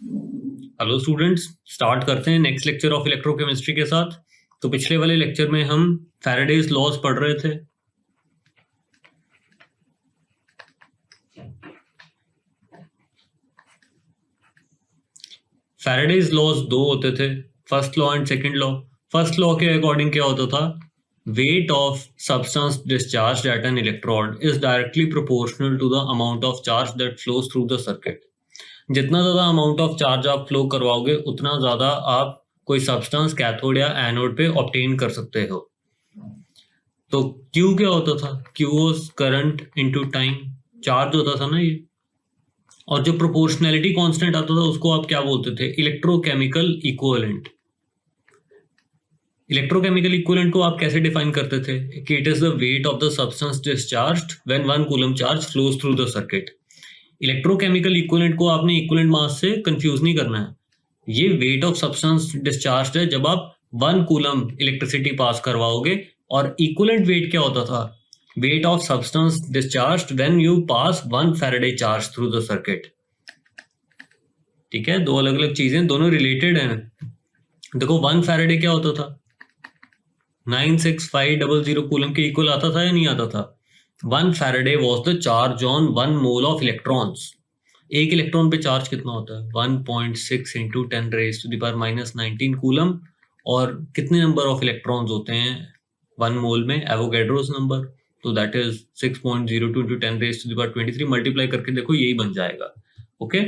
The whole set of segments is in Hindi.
हेलो स्टूडेंट्स, स्टार्ट करते हैं नेक्स्ट लेक्चर ऑफ इलेक्ट्रोकेमिस्ट्री के साथ। तो पिछले वाले लेक्चर में हम फैराडेज लॉज पढ़ रहे थे। फैराडेज लॉज दो होते थे, first law and second law. First law के अकॉर्डिंग क्या होता था? Weight of substance discharge at an electrode is directly proportional to the amount of charge that flows through the circuit. जितना ज्यादा अमाउंट ऑफ चार्ज आप फ्लो करवाओगे उतना ज्यादा आप कोई सब्सटेंस कैथोड या एनोड पे ऑब्टेन कर सकते हो। तो Q क्या होता था? Q was current into time, charge होता था ना ये। और जो प्रोपोर्शनैलिटी कांस्टेंट आता था उसको आप क्या बोलते थे? Electrochemical equivalent. इलेक्ट्रोकेमिकल इक्विवेलेंट को आप कैसे डिफाइन करते थे कि it is the weight of the substance discharged when 1 coulomb charge flows through the circuit. Electrochemical equivalent को आपने इक्विवेलेंट मास से कंफ्यूज नहीं करना है। ये वेट ऑफ सब्सटेंस डिस्चार्ज है जब आप 1 कूलम इलेक्ट्रिसिटी पास करवाओगे। और इक्विवेलेंट वेट क्या होता था? Weight of substance discharge when you pass 1 Faraday charge through the circuit. ठीक है, दो अलग अलग चीजें, दोनों रिलेटेड हैं। देखो 1 फैराडे क्या होता था? 96500 कूलम के इक्वल आता था या नहीं आता था? 1 faraday was the charge on 1 mole of electrons. एक इलेक्ट्रॉन पे चार्ज कितना होता है? 1.6 into 10 raise to the power -19 coulomb. और कितने नंबर ऑफ इलेक्ट्रॉन्स होते हैं 1 मोल में? Avogadro's number. तो that is 6.02 into 10 raise to the power 23। Multiply करके देखो, यही बन जाएगा। ओके,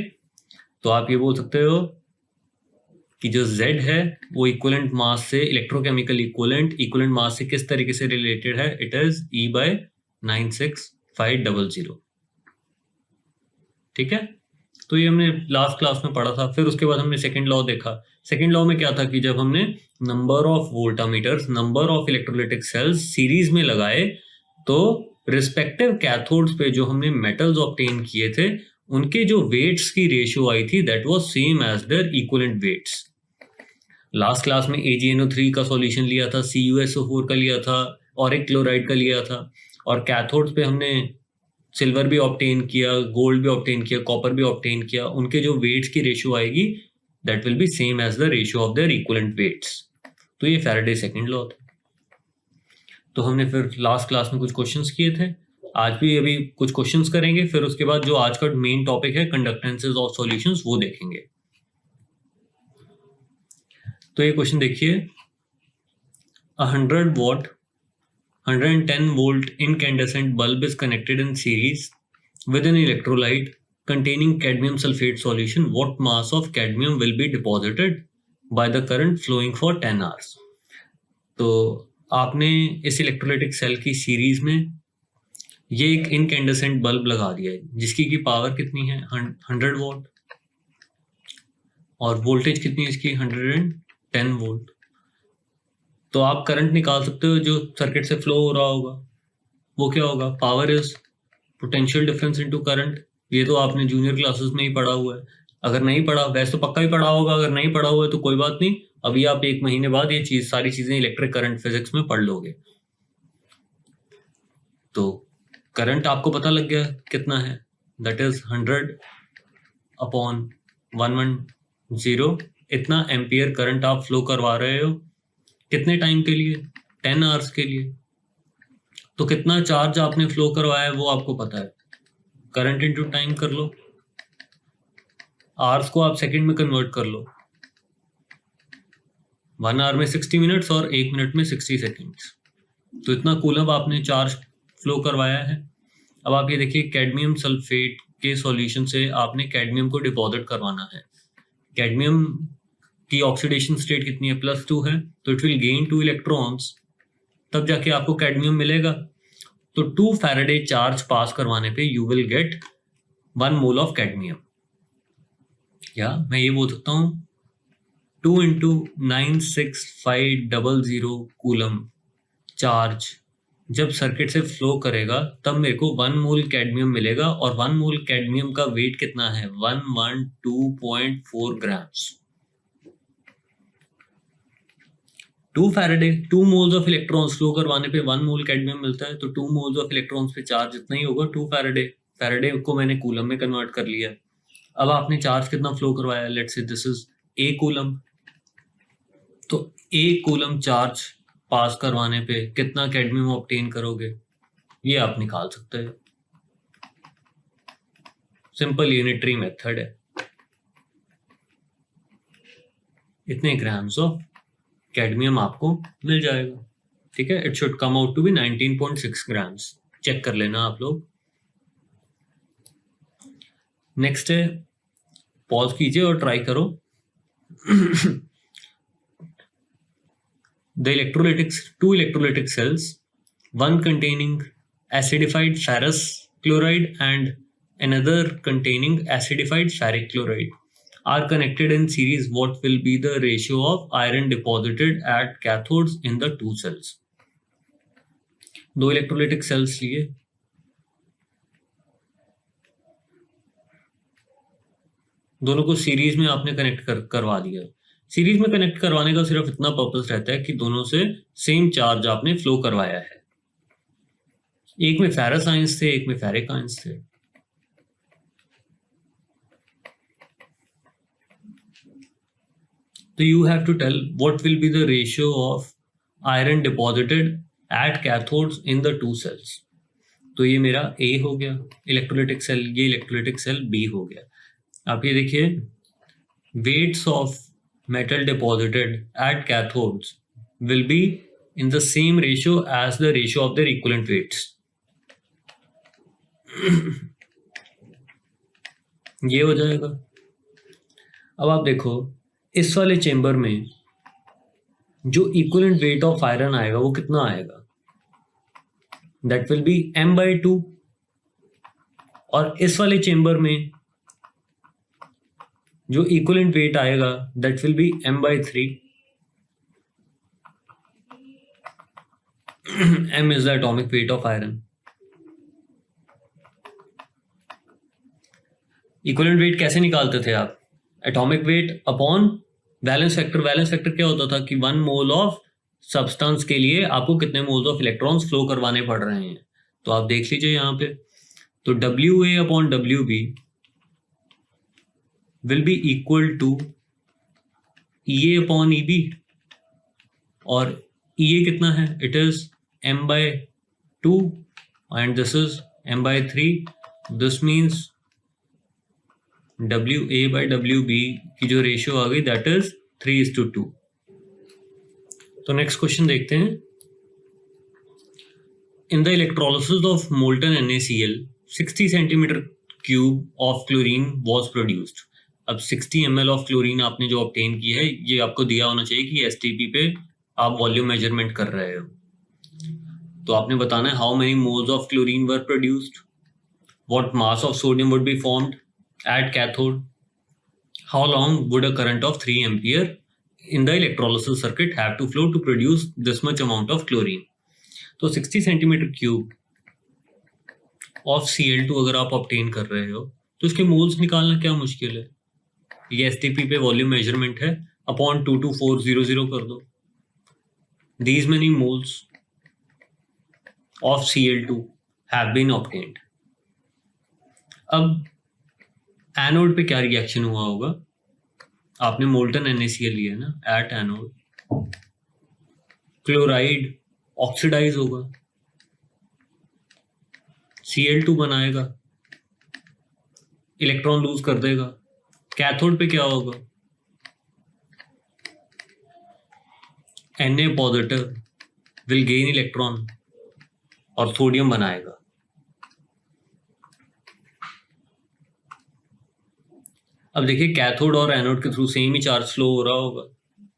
तो आप ये बोल सकते हो कि जो Z है वो इक्विवेलेंट मास से, इलेक्ट्रोकेमिकल इक्विवेलेंट मास से किस तरीके से रिलेटेड है? It is E/96500। ठीक है, तो ये हमने लास्ट क्लास में पढ़ा था। फिर उसके बाद हमने सेकंड लॉ देखा। सेकंड लॉ में क्या था कि जब हमने number of voltameters, number of electrolytic cells series में लगाए तो रिस्पेक्टिव कैथोड्स पे जो हमने मेटल्स ऑब्टेन किए थे उनके जो वेट्स की रेशियो आई थी that was same as their equivalent weights. Last class में AgNO3 का सॉल्यूशन लिया था, CuSO4 का लिया था, ऑरिक क्लोराइड का लिया था। और कैथोड्स पे हमने सिल्वर भी ऑब्टेन किया, गोल्ड भी ऑब्टेन किया, कॉपर भी ऑब्टेन किया। उनके जो वेट्स की रेशियो आएगी that will be same as the ratio of their equivalent weights. तो ये फैराडे सेकंड लॉ था। तो हमने फिर लास्ट क्लास में कुछ क्वेश्चंस किए थे, आज भी अभी कुछ क्वेश्चंस करेंगे। फिर उसके बाद जो आज का मेन टॉपिक है कंडक्टेंसेस ऑफ सॉल्यूशंस, वो देखेंगे। तो ये क्वेश्चन देखिए, 100 watt 110 volt incandescent bulb is connected in series with an electrolyte containing cadmium sulfate solution. What mass of cadmium will be deposited by the current flowing for 10 hours? तो आपने इस इलेक्ट्रोलाइटिक सेल की सीरीज में ये एक इनकैंडेसेंट बल्ब लगा दिया है जिसकी की पावर कितनी है? 100 वॉट। और वोल्टेज कितनी है इसकी? 110 वोल्ट। तो आप करंट निकाल सकते हो जो सर्किट से फ्लो हो रहा होगा। वो क्या होगा? Power is potential difference into current. ये तो आपने जूनियर क्लासेस में ही पढ़ा हुआ है। अगर नहीं पढ़ा, वैसे तो पक्का ही पढ़ा होगा, अगर नहीं पढ़ा हुआ है तो कोई बात नहीं, अभी आप 1 महीने बाद ये सारी चीजें इलेक्ट्रिक करंट फिजिक्स में पढ़ लोगे। तो करंट आपको पता लग गया कितना है? That is 100/110। इतना एम्पियर करंट आप फ्लो करवा रहे हो कितने टाइम के लिए? 10 आवर्स के लिए। तो कितना चार्ज आपने फ्लो करवाया है वो आपको पता है। करंट इनटू टाइम कर लो, आवर्स को आप सेकंड में कन्वर्ट कर लो। 1 आवर में 60 मिनट्स और 1 मिनट में 60 सेकेंड्स। तो इतना कूलम आपने चार्ज फ्लो करवाया है। अब आप ये देखिए, कैडमियम सल्फेट के सॉल्यूशन से आपने कैडमियम को डिपॉजिट करवाना है। कैडमियम की ऑक्सीडेशन स्टेट कितनी है? +2 है। तो इट विल गेन 2 इलेक्ट्रॉन्स, तब जाके आपको कैडमियम मिलेगा। तो 2 फैराडे चार्ज पास करवाने पे you will get 1 mole of cadmium. या मैं ये बोल सकता हूँ 2 इंटू 96500 कूलम चार्ज जब सर्किट से फ्लो करेगा तब मेरे को 1 मोल कैडमियम मिलेगा। और 1 मोल कैडमियम का वेट कितना है? 112.4 grams. 2 Faraday, 2 moles of electrons flow करवाने पे 1 मोल कैडमियम मिलता है। तो 2 मोल्स ऑफ इलेक्ट्रॉन्स पे चार्ज इतना ही होगा, 2 फैराडे। फैराडे को मैंने कूलम में कन्वर्ट कर लिया। अब आपने चार्ज कितना फ्लो करवाया, let's say this is a coulomb, तो ए कूलम चार्ज पास करवाने पे कितना कैडमियम ऑब्टेन करोगे, ये आप निकाल सकते हो। सिंपल यूनिटरी मेथड है। इतने ग्राम्स ऑफ कैडमियम आपको मिल जाएगा। ठीक है, it should come out to be 19.6 grams. Check कर लेना आप लोग। नेक्स्ट है, पॉज कीजिए और ट्राई करो। The two electrolytic cells, one containing acidified ferrous chloride and another containing acidified ferric chloride, are connected in series. What will be the ratio of iron deposited at cathodes in the two cells? दो इलेक्ट्रोलाइटिक सेल्स लिए, दोनों को सीरीज में आपने कनेक्ट करवा दिया। सीरीज में कनेक्ट करवाने का सिर्फ इतना पर्पस रहता है कि दोनों से सेम चार्ज आपने फ्लो करवाया है। एक में फेरस आयंस थे, एक में फेरिक आयंस थे। तो you have to tell what will be the ratio of iron deposited at cathodes in the two cells. तो ये मेरा ए हो गया इलेक्ट्रोलाइटिक सेल, ये इलेक्ट्रोलाइटिक सेल बी हो गया। आप ये देखिए, weights of metal deposited at cathodes will be in the same ratio as the ratio of their equivalent weights. ये हो जाएगा। अब आप देखो, इस वाले चेंबर में जो इक्विवेलेंट वेट ऑफ आयरन आएगा वो कितना आएगा, दैट विल बी m/2। और इस वाले चेंबर में जो इक्विवेलेंट वेट आएगा that will B m/3। m is the atomic weight of iron. Equivalent weight कैसे निकालते थे आप, atomic weight upon valence factor. Valence factor क्या होता था कि 1 मोल ऑफ सब्सटेंस के लिए आपको कितने मोल्स ऑफ इलेक्ट्रॉन्स फ्लो करवाने पड़ रहे हैं। तो आप देख लीजिए यहाँ पे, तो WA upon WB will be equal to EA upon EB, और EA कितना है, it is m/2 and this is m/3. this means WA/WB की जो रेशियो आ गई दैट इज 3:2। तो नेक्स्ट क्वेश्चन देखते हैं। इन the electrolysis of molten NaCl 60 centimetre cube of chlorine was produced. अब 60 ml ऑफ क्लोरीन आपने जो ऑब्टेन की है, ये आपको दिया होना चाहिए कि STP पे आप वॉल्यूम मेजरमेंट कर रहे हो। तो आपने बताना है how many moles of chlorine were produced, what mass of sodium would be formed at cathode, how long would a current of 3 ampere in the electrolysis circuit have to flow to produce this much amount of chlorine. तो 60 सेंटीमीटर क्यूब ऑफ Cl2 अगर आप ऑब्टेन कर रहे हो तो इसके मोल्स निकालना क्या मुश्किल है। ये STP पे वॉल्यूम मेजरमेंट है, अपॉन 22400 कर दो। These many moles of Cl2 have been obtained. अब एनोड पे क्या रिएक्शन हुआ होगा, आपने मोल्टन NaCl लिया ना, एट एनोड क्लोराइड ऑक्सीडाइज होगा, Cl2 बनाएगा, इलेक्ट्रॉन लूज कर देगा। कैथोड पे क्या होगा, Na positive will gain electron और सोडियम बनाएगा। अब देखिए, कैथोड और एनोड के थ्रू सेम ही चार्ज फ्लो हो रहा होगा।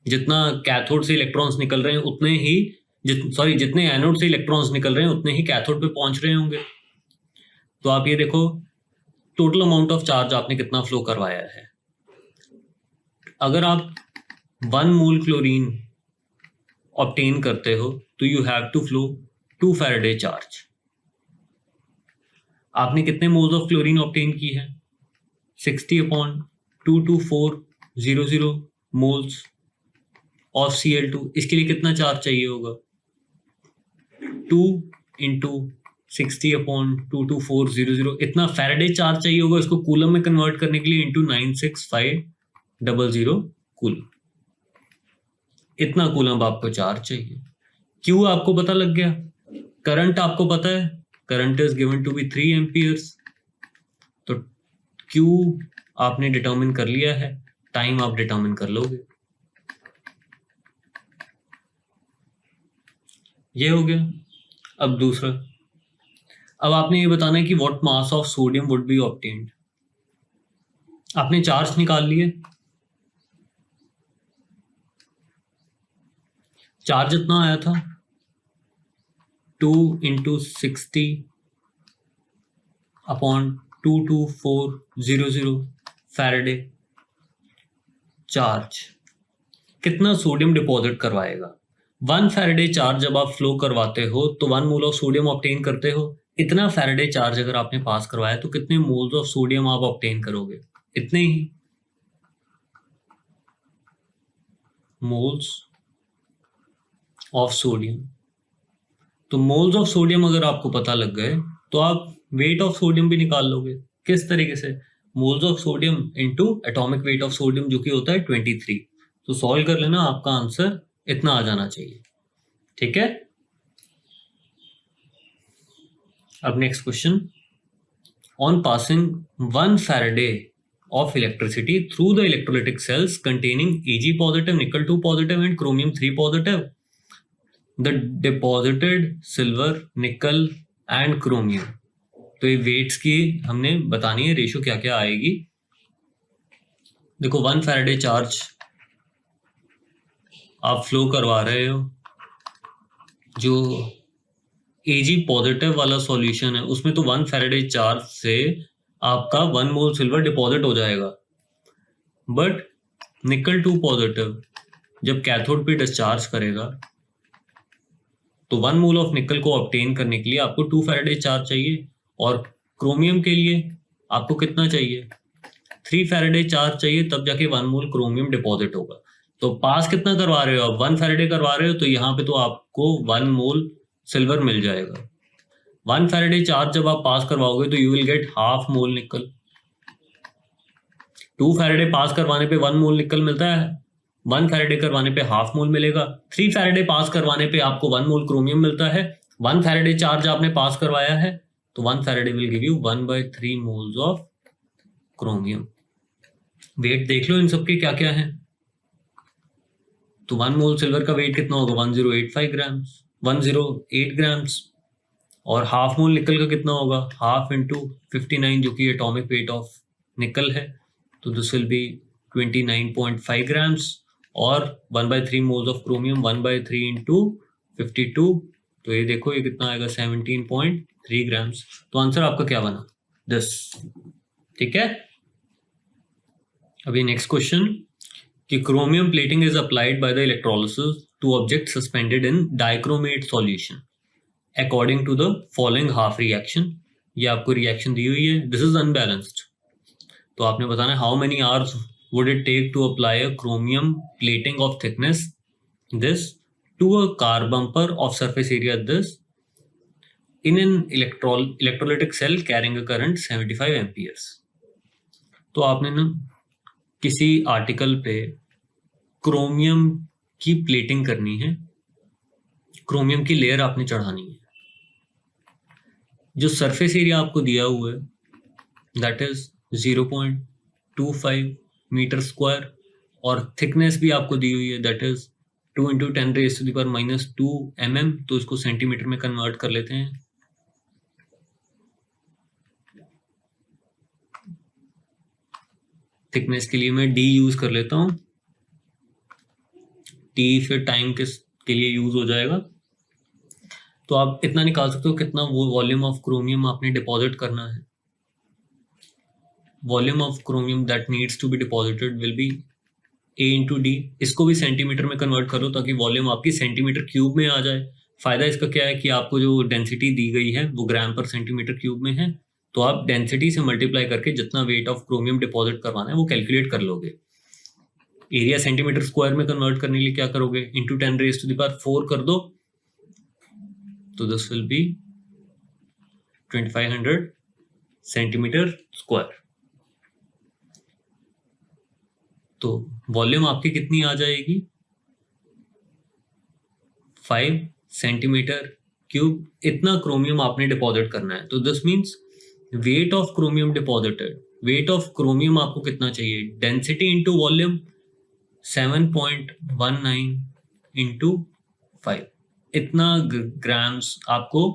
जितना कैथोड से इलेक्ट्रॉन्स निकल रहे हैं उतने ही जितने एनोड से इलेक्ट्रॉन्स निकल रहे हैं उतने ही कैथोड पे पहुंच रहे होंगे। तो आप ये देखो, टोटल अमाउंट ऑफ चार्ज आपने कितना फ्लो करवाया है। अगर आप 1 मोल क्लोरीन ऑब्टेन करते हो तो you have to flow 2 faraday charge. आपने कितने मोल्स ऑफ क्लोरीन ऑब्टेन की है, 60/22400 मोल्स ऑफ Cl2। इसके लिए कितना चार्ज चाहिए होगा, 2 × 60/22400 इतना फैराडे चार्ज चाहिए होगा इसको कूलम में कन्वर्ट करने के लिए इंटू 96500 कूलम। इतना कूलम आपको चार्ज चाहिए। क्यू आपको पता लग गया, करंट आपको पता है, current is given to be 3 amperes, तो क्यू आपने डिटरमिन कर लिया है, टाइम आप डिटरमिन कर लोगे। ये हो गया। अब दूसरा, अब आपने ये बताना है कि what mass of sodium would B obtained. आपने चार्ज निकाल लिए, चार्ज इतना आया था 2 × 60/22400 फैराडे चार्ज कितना सोडियम डिपॉजिट करवाएगा। 1 फैराडे चार्ज जब आप फ्लो करवाते हो तो 1 मोल ऑफ सोडियम ऑब्टेन करते हो। इतना फैराडे चार्ज अगर आपने पास करवाया तो कितने मोल्स ऑफ सोडियम आप ऑब्टेन करोगे? इतने ही मोल्स ऑफ सोडियम। तो मोल्स ऑफ सोडियम अगर आपको पता लग गए तो आप वेट ऑफ सोडियम भी निकाल लोगे। किस तरीके से? Moles of sodium into atomic weight of sodium जो कि होता है 23। तो सॉल्व कर लेना, आपका आंसर इतना आ जाना चाहिए। ठीक है। अब next question, on passing 1 Faraday of electricity through the electrolytic cells containing Ag positive, nickel 2 positive and chromium 3 positive, the deposited silver, nickel and chromium, तो ये वेट्स की हमने बतानी है, रेशियो क्या क्या आएगी। देखो 1 फैराडे चार्ज आप फ्लो करवा रहे हो, जो Ag पॉजिटिव वाला सॉल्यूशन है उसमें तो 1 फैराडे चार्ज से आपका 1 मोल सिल्वर डिपॉजिट हो जाएगा, बट निकल 2 पॉजिटिव जब कैथोड पे डिस्चार्ज करेगा तो 1 मोल ऑफ निकल को ऑब्टेन करने के लिए आपको 2 फैराडे चार्ज चाहिए, और क्रोमियम के लिए आपको कितना चाहिए? 3 फैराडे चार्ज चाहिए, तब जाके 1 मोल क्रोमियम डिपॉजिट होगा। तो पास कितना करवा रहे हो आप? 1 फैराडे करवा रहे हो, तो यहाँ पे तो आपको 1 मोल सिल्वर मिल जाएगा। 1 फैराडे चार्ज जब आप पास करवाओगे तो you will get half mole निकल। 2 फैराडे पास करवाने पे 1 मोल निकल मिलता है, 1 फैराडे करवाने पे हाफ मोल मिलेगा। 3 फैराडे पास करवाने पे आपको 1 मोल क्रोमियम मिलता है। 1 फैराडे चार्ज आपने पास करवाया है तो 1 faraday will give you 1/3 moles of chromium. Weight देख लो इन सबके क्या क्या है। तो 1 मोल सिल्वर का वेट कितना होगा? 1085 ग्राम्स, 108 ग्राम्स। और हाफ मोल निकल का कितना होगा? हाफ इंटू 59 जो कि एटॉमिक वेट ऑफ निकल है, तो दिस विल बी 29.5 ग्राम्स। और 1/3 मोल्स ऑफ क्रोमियम 1/3 इंटू 52, तो ये देखो ये कितना आएगा? 17.3 ग्राम्स। तो आंसर आपका क्या बना? 10। ठीक है। अभी नेक्स्ट क्वेश्चन कि chromium plating is applied by the electrolysis to object suspended in dichromate solution according to the following half reaction. ये आपको रिएक्शन दी हुई है, दिस इज अनबैलेंस्ड। तो आपने बताना है how many hours would it take to apply a chromium plating of thickness this to a car bumper of surface area this in an electrolytic cell carrying a current 75 amperes. तो आपने ना किसी आर्टिकल पे क्रोमियम की प्लेटिंग करनी है, क्रोमियम की लेयर आपने चढ़ानी है। जो सरफेस एरिया आपको दिया हुआ है दैट इज 0.25 मीटर स्क्वायर, और थिकनेस भी आपको दी हुई है दैट इज 2 × 10⁻⁻² mm। तो इसको सेंटीमीटर में कन्वर्ट कर लेते हैं। थिकनेस के लिए मैं d यूज कर लेता हूं, t फिर टाइम के लिए यूज हो जाएगा। तो आप इतना निकाल सकते हो कितना वो वॉल्यूम ऑफ क्रोमियम आपने डिपॉजिट करना है। Volume of chromium that needs to be deposited will be a × d। इसको भी सेंटीमीटर में कन्वर्ट करो ताकि वॉल्यूम आपकी सेंटीमीटर क्यूब में आ जाए। फायदा इसका क्या है कि आपको जो डेंसिटी दी गई है वो ग्राम पर सेंटीमीटर क्यूब में है, तो आप डेंसिटी से मल्टीप्लाई करके जितना वेट ऑफ क्रोमियम डिपॉजिट करवाना है वो कैलकुलेट कर लोगे। एरिया सेंटीमीटर स्क्वायर में कन्वर्ट करने के लिए क्या करोगे? इंटू 10⁻⁴ कर दो, तो this will be 2500 centimetre square. तो वॉल्यूम आपकी कितनी आ जाएगी, 5 सेंटीमीटर क्यूब। इतना क्रोमियम आपने डिपॉजिट करना है। तो this means weight of chromium deposited, weight of chromium आपको कितना चाहिए, डेंसिटी इंटू वॉल्यूम 7.19 इंटू 5, इतना ग्राम्स आपको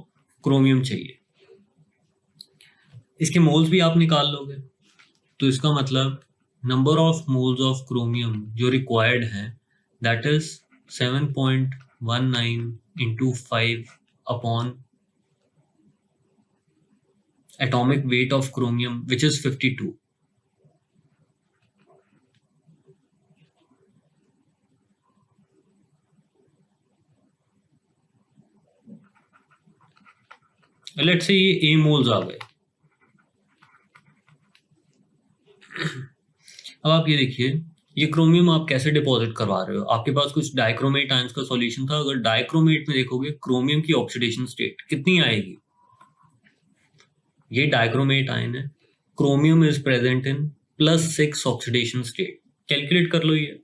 क्रोमियम चाहिए। इसके मोल्स भी आप निकाल लोगे, तो इसका मतलब number of moles of chromium जो रिक्वायर्ड है that is 7.19 into 5 upon atomic weight of chromium, which is 52. Let's say ये A moles आ गए। अब आप ये देखिए, ये क्रोमियम आप कैसे डिपॉजिट करवा रहे हो। आपके पास कुछ डाइक्रोमेट आयंस का सॉल्यूशन था। अगर डाइक्रोमेट में देखोगे क्रोमियम की ऑक्सीडेशन स्टेट कितनी आएगी, ये डाइक्रोमेट आयन है, chromium is present in +6 oxidation state. Calculate कर लो ये।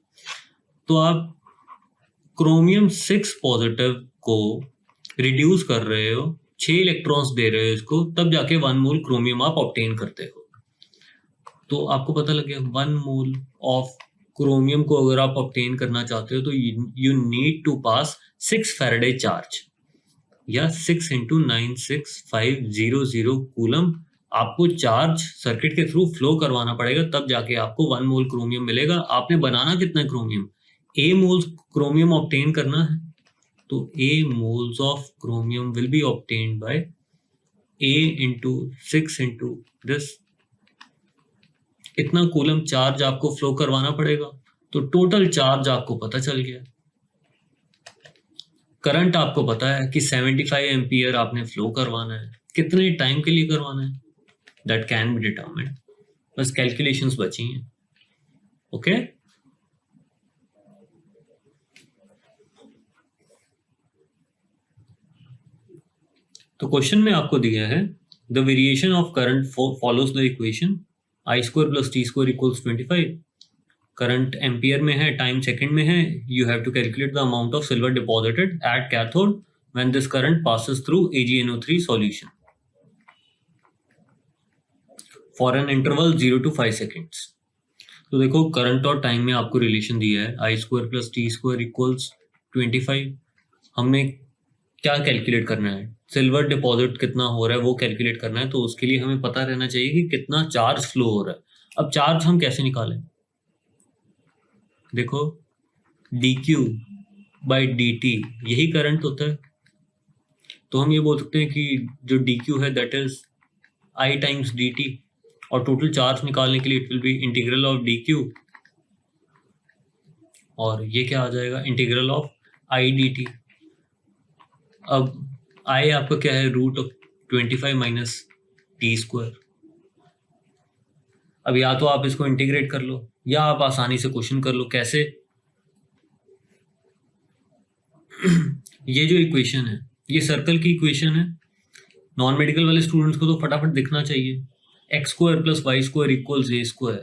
तो आप क्रोमियम 6 पॉजिटिव को रिड्यूस कर रहे हो, 6 इलेक्ट्रॉन्स दे रहे हो इसको, तब जाके 1 मोल क्रोमियम आप ऑब्टेन करते हो। तो आपको पता लग गया 1 मोल ऑफ क्रोमियम को अगर आप ऑब्टेन करना चाहते हो तो you need to pass 6 faraday charge या 6 × 96500 कूलम आपको चार्ज सर्किट के थ्रू फ्लो करवाना पड़ेगा, तब जाके आपको 1 मोल क्रोमियम मिलेगा। आपने बनाना कितना है chromium, A moles chromium obtain करना है, तो A moles of chromium will be obtained by A × 6 × this, इतना कूलम चार्ज आपको फ्लो करवाना पड़ेगा। तो टोटल चार्ज आपको पता चल गया। करंट आपको पता है कि 75 एम्पियर आपने फ्लो करवाना है, कितने टाइम के लिए करवाना है दैट कैन बी डिटरमिन्ड। बस कैलकुलेशंस बची हैं। ओके, तो क्वेश्चन में आपको दिया है the variation of current follows the equation I² + T² = 25। Current ampere में है, टाइम सेकंड में है। You have to calculate the amount of silver deposited at cathode when this current passes through AgNO3 solution for an interval 0 to 5 seconds. तो देखो करंट और टाइम में आपको रिलेशन दिया है I² + T² = 25। हमने क्या कैलकुलेट करना है, सिल्वर डिपॉजिट कितना हो रहा है वो कैलकुलेट करना है। तो उसके लिए हमें पता रहना चाहिए कि कितना चार्ज फ्लो हो रहा है। अब चार्ज हम कैसे निकालें, देखो dQ/dt यही करंट होता है। तो हम ये बोल सकते हैं कि जो dQ है दैट इज I × dt, और टोटल चार्ज निकालने के लिए it will be integral of dQ, और ये क्या आ जाएगा, इंटीग्रल ऑफ I dt। अब I आपका क्या है, √25 - T²। अब या तो आप इसको इंटीग्रेट कर लो या आप आसानी से क्वेश्चन कर लो। कैसे, ये जो इक्वेशन है ये सर्कल की इक्वेशन है। नॉन मेडिकल वाले स्टूडेंट्स को तो फटाफट दिखना चाहिए, x² + y² = a²।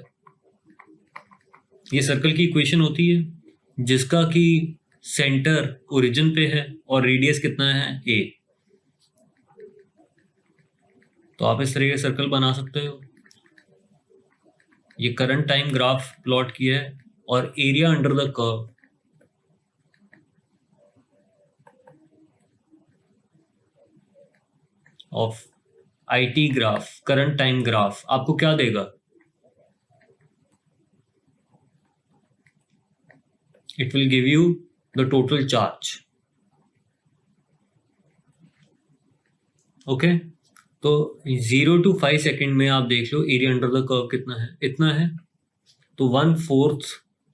ये सर्कल की इक्वेशन होती है जिसका कि सेंटर ओरिजिन पे है और रेडियस कितना है a। तो आप इस तरह के सर्कल बना सकते हो। ये करंट टाइम ग्राफ प्लॉट किया है और area under the curve of IT graph, current time graph आपको क्या देगा, it will give you the total charge. Okay, तो 0 to 5 सेकेंड में आप देख लो एरिया अंडर द कर्व कितना है, इतना है। तो 1/4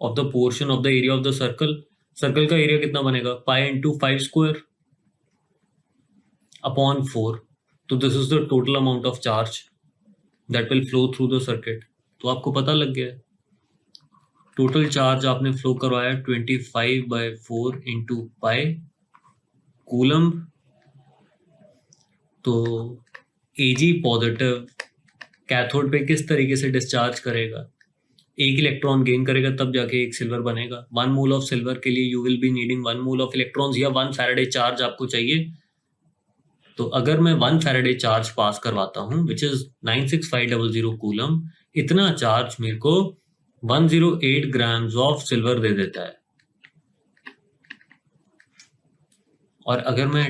of the portion of the area of the circle, circle का एरिया कितना बनेगा, π × 5² अपॉन 4। तो this is the total amount of charge that will flow through the circuit. तो आपको पता लग गया टोटल चार्ज आपने फ्लो करवाया 25/4 × π कूलम। तो Ag पॉजिटिव कैथोड पे किस तरीके से डिस्चार्ज करेगा, एक इलेक्ट्रॉन गेन करेगा तब जाके एक सिल्वर बनेगा। 1 मोल ऑफ सिल्वर के लिए you will be needing 1 mole of electrons या 1 फैराडे चार्ज आपको चाहिए। तो अगर मैं 1 फैराडे चार्ज पास करवाता हूं विच इज 96500 कूलम, इतना चार्ज मेरे को 108 ग्राम्स ऑफ सिल्वर दे देता है। और अगर मैं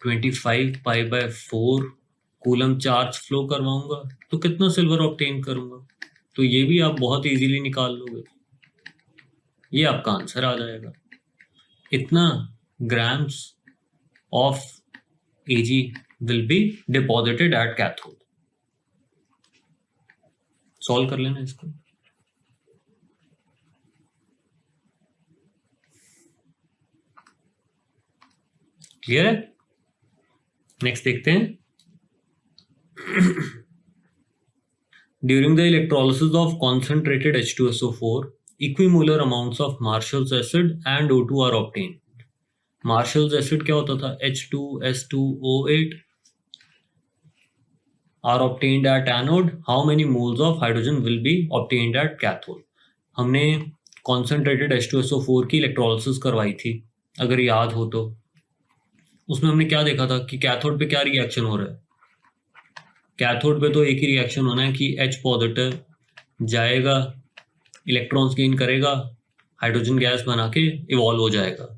25 pi by 4 coulomb charge flow करवाऊंगा तो कितना सिल्वर ऑब्टेन करूंगा। तो ये भी आप बहुत इजीली निकाल लोगे, ये आपका आंसर आ जाएगा। इतना grams of Ag will be deposited at cathode। Solve कर लेना इसको। क्लियर है? नेक्स्ट देखते हैं। During the electrolysis of concentrated H2SO4, equimolar amounts of Marshall's acid and O2 are obtained। Marshall's acid क्या होता था? H2S2O8 are obtained at anode। How many moles of hydrogen will be obtained at cathode? हमने concentrated H2SO4 की इलेक्ट्रोलिसिस करवाई थी, अगर याद हो तो। उसमें हमने क्या देखा था कि कैथोड पे क्या रिएक्शन हो रहा है। कैथोड पे तो एक ही रिएक्शन होना है कि H पॉजिटिव जाएगा, इलेक्ट्रॉन्स गेन करेगा, हाइड्रोजन गैस बना के इवॉल्व हो जाएगा।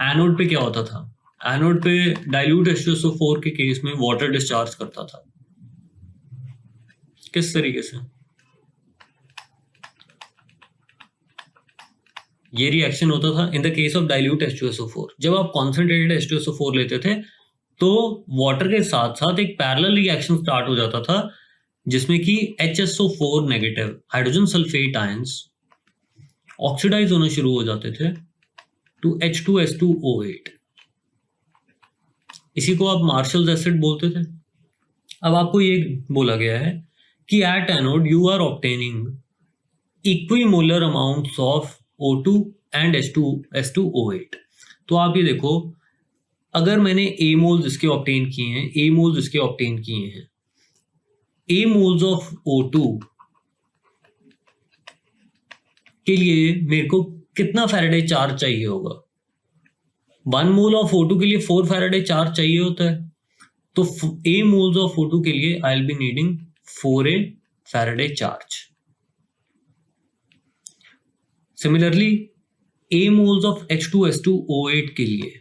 एनोड पे क्या होता था? एनोड पे डाइल्यूट H2SO4 के केस में वाटर डिस्चार्ज करता था। किस तरीके से? ये रिएक्शन होता था इन the case of dilute H2SO4। जब आप कॉन्सेंट्रेटेड H2SO4 लेते थे तो वाटर के साथ साथ एक पैरेलल रिएक्शन स्टार्ट हो जाता था जिसमें कि HSO4 negative hydrogen sulphate ions oxidise होना शुरू हो जाते थे टू H2S2O8। इसी को आप मार्शल्स एसिड बोलते थे। अब आपको ये बोला गया है कि at anode you are obtaining equimolar amounts of O2 and H2S2O8। तो आप ये देखो, अगर मैंने A मोल्स इसके ऑब्टेन किए हैं, A मोल्स इसके ऑब्टेन किए हैं, A मोल्स ऑफ O2 के लिए मेरे को कितना फैराडे चार्ज चाहिए होगा? 1 मोल ऑफ O2 के लिए 4 फैराडे चार्ज चाहिए होता है। तो A मोल्स ऑफ O2 के लिए I will be needing 4A faraday charge. Similarly A moles of H2S2O8 के लिए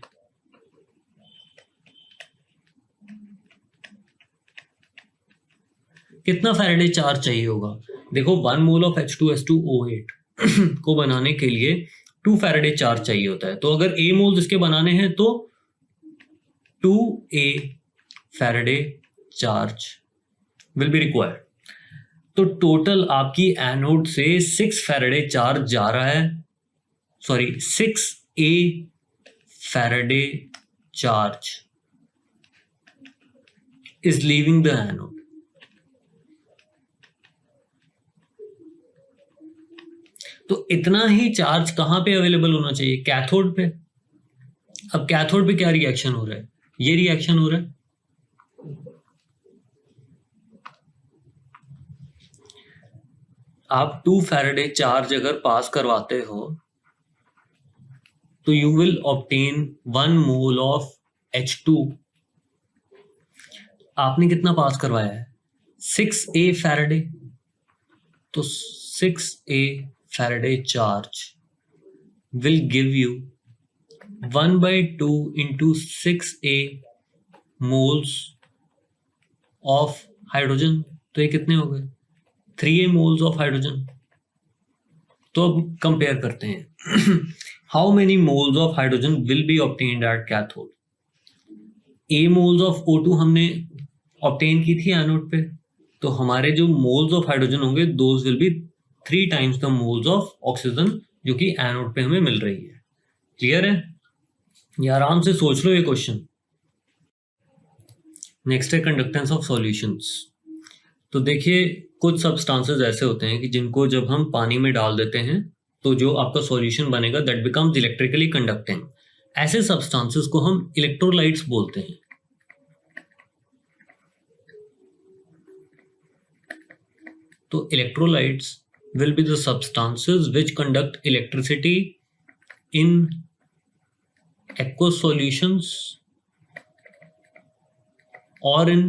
कितना फैराडे चार्ज चाहिए होगा? देखो 1 मोल ऑफ H2S2O8 को बनाने के लिए 2 फैराडे चार्ज चाहिए होता है। तो अगर A मोल्स इसके बनाने हैं तो 2A Faraday charge will be required. तो टोटल आपकी एनोड से 6 फैराडे चार्ज जा रहा है, sorry 6A Faraday charge is leaving the anode. तो इतना ही चार्ज कहां पे अवेलेबल होना चाहिए? कैथोड पे। अब कैथोड पे क्या रिएक्शन हो रहा है? ये रिएक्शन हो रहा है। आप 2 फैराडे चार्ज अगर पास करवाते हो तो you will obtain 1 mole of H2। आपने कितना पास करवाया है? 6A Faraday. तो 6A Faraday charge will give you 1/2 into 6A moles of hydrogen। तो ये कितने हो गए? 3A moles of hydrogen। तो अब कंपेयर करते हैं। How many moles of hydrogen will be obtained at cathode? A moles of O2 हमने obtain की थी एनोड पे, तो हमारे जो moles of hydrogen होंगे those will be 3 times the moles of oxygen जो कि एनोड पे हमें मिल रही है। क्लियर है? ये आराम से सोच लो ये क्वेश्चन। नेक्स्ट है कंडक्टेंस ऑफ सॉल्यूशंस। तो देखिए कुछ सब्सटेंसेस ऐसे होते हैं कि जिनको जब हम पानी में डाल देते हैं तो जो आपका सॉल्यूशन बनेगा दैट बिकम्स इलेक्ट्रिकली कंडक्टिंग। ऐसे सब्सटेंसेस को हम इलेक्ट्रोलाइट्स बोलते हैं। तो electrolytes will be the substances which conduct electricity in aqueous solutions or in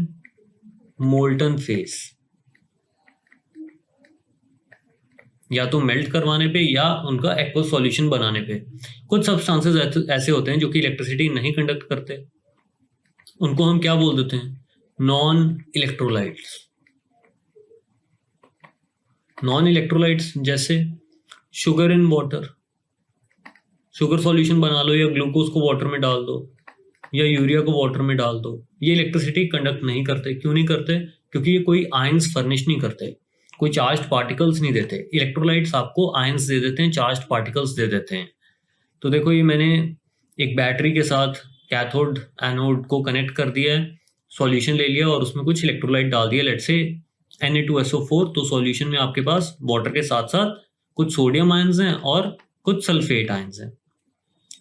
molten phase, या तो मेल्ट करवाने पे या उनका एक्वस सॉल्यूशन बनाने पे। कुछ सब्सटेंसेस ऐसे होते हैं जो कि इलेक्ट्रिसिटी नहीं कंडक्ट करते, उनको हम क्या बोल देते हैं? Non electrolytes. नॉन इलेक्ट्रोलाइट्स जैसे sugar in water, sugar solution बना लो या ग्लूकोज को वाटर में डाल दो या यूरिया को वाटर में डाल दो, ये इलेक्ट्रिसिटी कंडक्ट नहीं करते। क्यों नहीं करते? क्योंकि ये कोई आयंस फर्निश नहीं करते, कोई चार्ज्ड पार्टिकल्स नहीं देते। इलेक्ट्रोलाइट्स आपको आयंस दे देते हैं, चार्ज्ड पार्टिकल्स दे देते हैं। तो देखो, ये मैंने एक बैटरी के साथ कैथोड एनोड को कनेक्ट कर दिया है, सॉल्यूशन ले लिया और उसमें कुछ इलेक्ट्रोलाइट डाल दिया, लेट्स से Na2SO4। तो सॉल्यूशन में आपके पास वाटर के साथ साथ कुछ सोडियम आयंस हैं और कुछ सल्फेट आयंस हैं।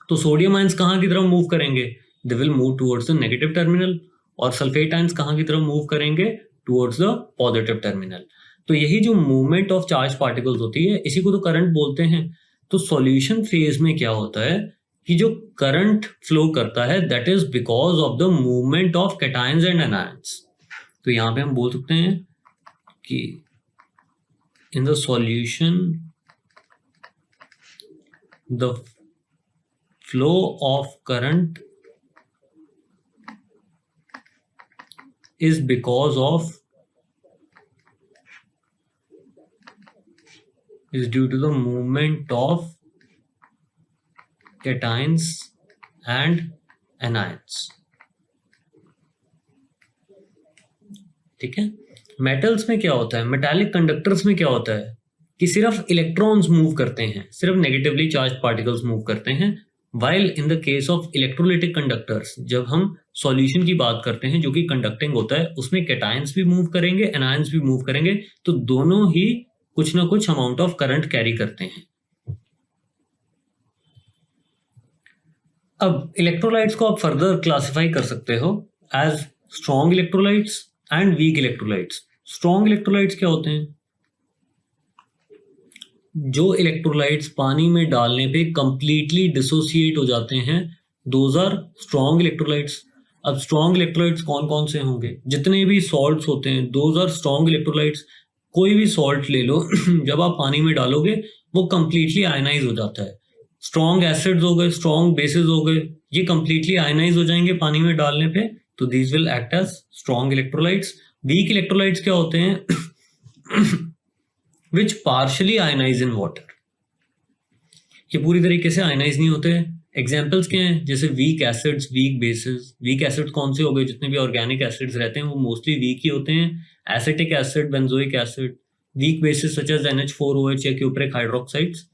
तो सोडियम आयंस कहाँ की तरफ मूव करेंगे? They will move towards the negative terminal. और सल्फेट आयंस कहाँ की तरफ मूव करेंगे? Towards the positive terminal. तो यही जो मूवमेंट ऑफ चार्ज पार्टिकल्स होती है, इसी को तो करंट बोलते हैं। तो सॉल्यूशन फेज में क्या होता है कि जो करंट फ्लो करता है, that is because of the movement of cations and anions. तो यहां पे हम बोल सकते हैं कि in the solution the flow of current is because of is due to the movement of cations and anions। ठीक है। मेटल्स में क्या होता है, मेटालिक कंडक्टर्स में क्या होता है कि सिर्फ इलेक्ट्रॉन्स मूव करते हैं, सिर्फ नेगेटिवली चार्ज पार्टिकल्स मूव करते हैं। While in the case of electrolytic conductors, जब हम सॉल्यूशन की बात करते हैं जो कि कंडक्टिंग होता है, उसमें कैटायंस भी मूव करेंगे, एनायंस भी मूव करेंगे। तो दोनों ही कुछ ना कुछ अमाउंट ऑफ करंट कैरी करते हैं। अब इलेक्ट्रोलाइट्स को आप फर्दर क्लासिफाई कर सकते हो as strong electrolytes and weak electrolytes. Strong electrolytes क्या होते हैं? जो इलेक्ट्रोलाइट्स पानी में डालने पे कंप्लीटली डिसोसिएट हो जाते हैं, दोज आर स्ट्रॉन्ग इलेक्ट्रोलाइट्स। अब स्ट्रॉन्ग इलेक्ट्रोलाइट्स कौन कौन से होंगे? जितने भी सॉल्ट्स होते हैं, दोज आर स्ट्रॉन्ग इलेक्ट्रोलाइट्स। कोई भी सॉल्ट ले लो जब आप पानी में डालोगे वो कंप्लीटली आयनाइज हो जाता है। स्ट्रॉन्ग एसिड्स हो गए, स्ट्रॉन्ग बेसिस हो गए, ये कंप्लीटली आयनाइज हो जाएंगे पानी में डालने पे, तो these will act as strong electrolytes. Weak electrolytes क्या होते हैं? Which partially ionise in water, ये पूरी तरीके से आयनाइज नहीं होते। एग्जाम्पल्स क्या हैं? जैसे weak acids, weak bases. Weak acids कौन से हो गए? जितने भी ऑर्गेनिक एसिड्स रहते हैं वो मोस्टली वीक ही होते हैं। Acetic acid, benzoic acid. Weak bases such as NH4OH या क्यूप्रिक हाइड्रोक्साइड्स।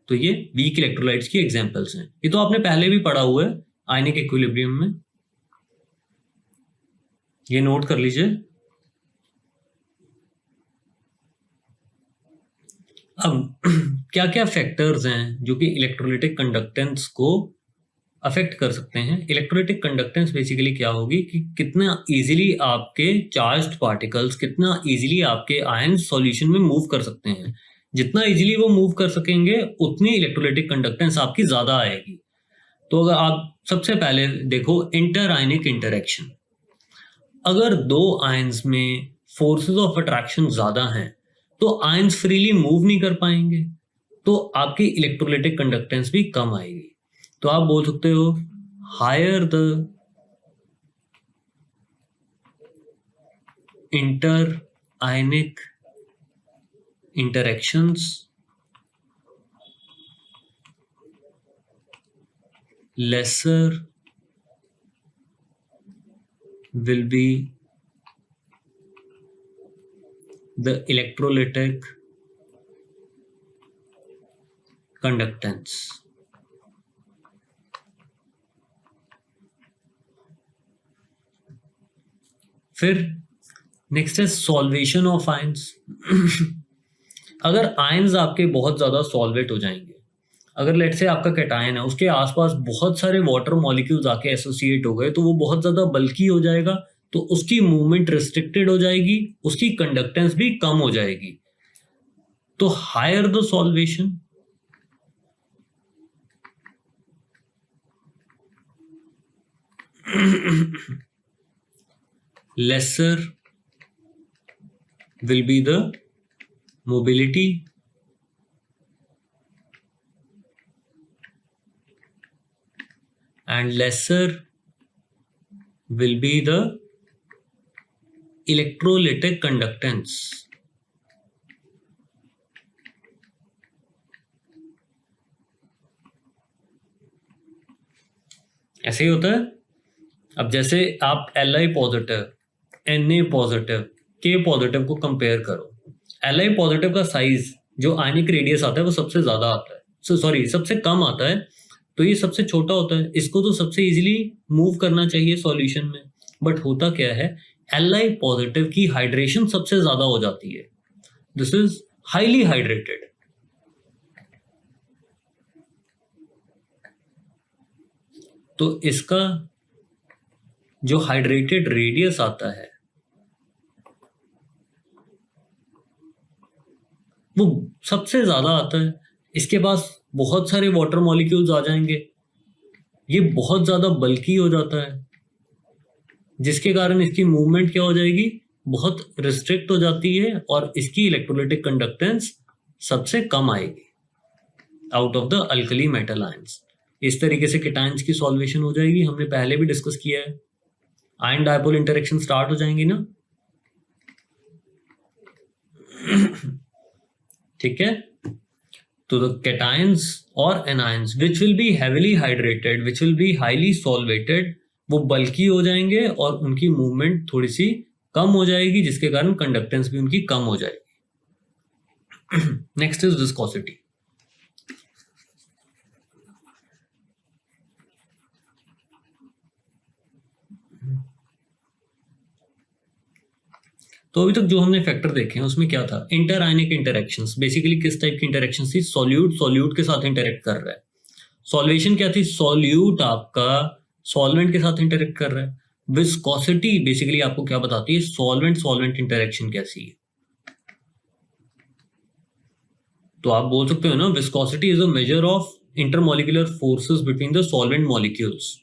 तो ये वीक इलेक्ट्रोलाइट्स की एग्जांपल्स हैं। ये तो आपने पहले भी पढ़ा हुआ है आयनिक इक्विलिब्रियम में, ये नोट कर लीजिए। अब क्या क्या फैक्टर्स हैं जो कि इलेक्ट्रोलाइटिक कंडक्टेंस को अफेक्ट कर सकते हैं? इलेक्ट्रोलाइटिक कंडक्टेंस बेसिकली क्या होगी कि कितना इजीली आपके चार्ज्ड पार्टिकल्स, कितना इजीली आपके आयन सॉल्यूशन में मूव कर सकते हैं। जितना इजीली वो मूव कर सकेंगे उतनी इलेक्ट्रोलाइटिक कंडक्टेंस आपकी ज्यादा आएगी। तो अगर आप सबसे पहले देखो इंटर आयनिक इंटरेक्शन, अगर दो आयंस में फोर्सेस ऑफ अट्रैक्शन ज्यादा हैं तो आयंस फ्रीली मूव नहीं कर पाएंगे, तो आपकी इलेक्ट्रोलाइटिक कंडक्टेंस भी कम आएगी। तो आप बोल सकते हो higher the inter ionic interactions, lesser will be the electrolytic conductance। फिर नेक्स्ट है सॉल्वेशन ऑफ आयंस। अगर आयंस आपके बहुत ज्यादा सॉल्वेट हो जाएंगे, अगर लेट से आपका कैटायन है उसके आसपास बहुत सारे वाटर मॉलिक्यूल्स आके एसोसिएट हो गए, तो वो बहुत ज्यादा बल्की हो जाएगा, तो उसकी मूवमेंट रिस्ट्रिक्टेड हो जाएगी, उसकी कंडक्टेंस भी कम हो जाएगी। तो higher the solvation, lesser will be the mobility and lesser will be the electrolytic conductance. ऐसे ही होता है। अब जैसे आप Li positive, Na positive, K positive को कंपेयर करो, Li पॉजिटिव का साइज जो आयनिक रेडियस आता है वो सबसे ज्यादा आता है, सॉरी सबसे कम आता है, तो ये सबसे छोटा होता है, इसको तो सबसे इजीली मूव करना चाहिए सॉल्यूशन में। बट होता क्या है, Li पॉजिटिव की हाइड्रेशन सबसे ज्यादा हो जाती है, दिस इज हाईली हाइड्रेटेड। तो इसका जो हाइड्रेटेड रेडियस आता है वो सबसे ज्यादा आता है, इसके पास बहुत सारे वाटर मॉलिक्यूल्स आ जाएंगे, ये बहुत ज्यादा बल्की हो जाता है, जिसके कारण इसकी मूवमेंट क्या हो जाएगी, बहुत रिस्ट्रिक्ट हो जाती है और इसकी इलेक्ट्रोलाइटिक कंडक्टेंस सबसे कम आएगी out of the alkali metal ions. इस तरीके से केटायंस की सॉल्वेशन हो जाएगी, हमने पहले भी डिस्कस किया है। आयन डायपोल इंटरेक्शन स्टार्ट हो जाएंगी ना, ठीक है। तो द केटायंस और anions which will be heavily hydrated, which will be highly solvated, वो बल्की हो जाएंगे और उनकी मूवमेंट थोड़ी सी कम हो जाएगी, जिसके कारण कंडक्टेंस भी उनकी कम हो जाएगी। Next is viscosity. तो अभी तक जो हमने फैक्टर देखे हैं उसमें क्या था, इंटर आयनिक इंटरेक्शंस। बेसिकली किस टाइप की इंटरेक्शंस थी, सॉल्यूट सॉल्यूट के साथ इंटरेक्ट कर रहा है। सॉल्वेशन क्या थी, सॉल्यूट आपका सॉल्वेंट के साथ इंटरेक्ट कर रहा है। विस्कोसिटी बेसिकली आपको क्या बताती है, सॉल्वेंट सॉल्वेंट इंटरेक्शन कैसी है। तो आप बोल सकते हो ना, viscosity is a measure of intermolecular forces between the solvent molecules.